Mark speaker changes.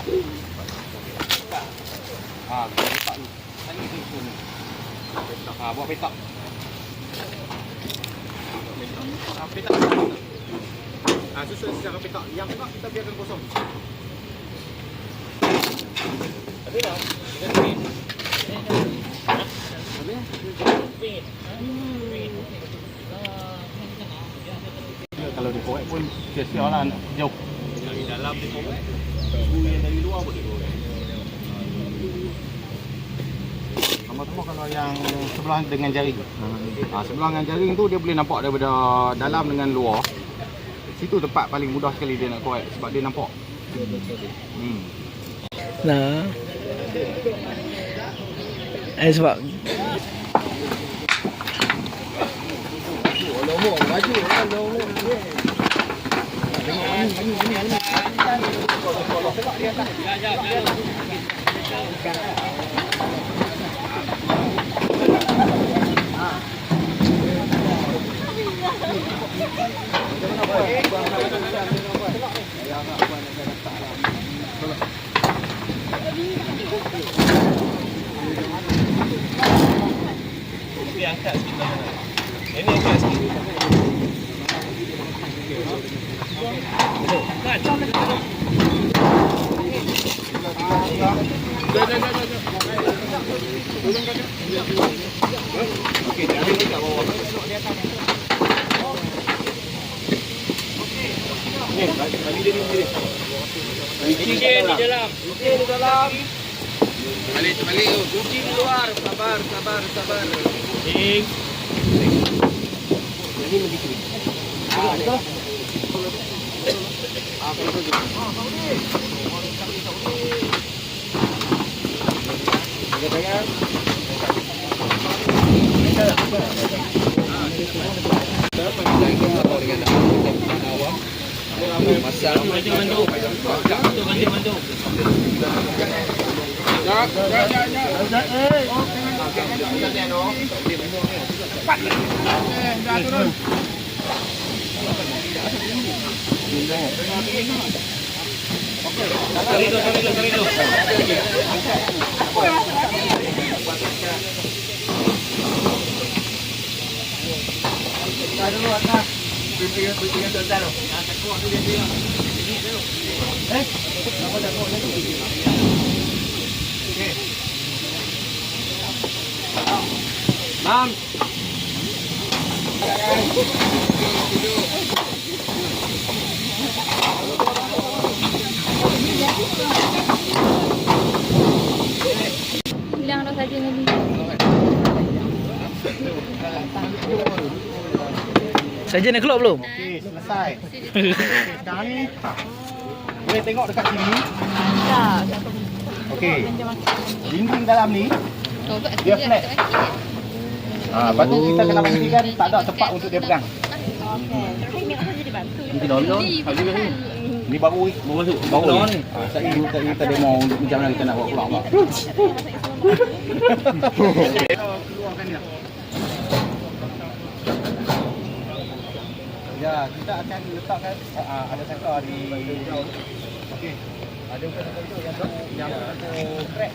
Speaker 1: Letak ni. Buat petak. Petak. Susun secara petak. Yang petak kita biarkan kosong. Ada dah. Kalau di korek pun sia-sia lah nak jauh. Dari dalam di korek. Yang dari luar boleh korek. Tambah-tambah kalau yang sebelah dengan jaring. Sebelah dengan jaring tu dia boleh nampak daripada dalam dengan luar. Situ tempat paling mudah sekali dia nak korek sebab dia nampak.
Speaker 2: Nah. Sebab
Speaker 1: Baju angkat sikit. Ini angkat sikit. Okey, dia ambil dekat bawah. Ni, bagi dia ni. Kunci di dalam. Kunci di dalam. Balik tu balik tu. Kunci di luar. Sabar. Ini lebih kiri. Betul. Mam.
Speaker 3: Hilang dah saja ni.
Speaker 2: saja nak keluar belum?
Speaker 1: Okey, selesai. Okey, sekarang ni boleh tengok dekat sini.
Speaker 3: Ya.
Speaker 1: Okey. Dinding dalam ni dia flat. Lepas tu kita kena pastikan tak ada tempat untuk dia pegang. Ini dulu. Ini baru masuk. Baru ni. Saya kita demo macam mana kita nak buat pulang tak? Keluarkan dia. Ya, kita akan letakkan ada sensor di okey. Ada sensor yang crack.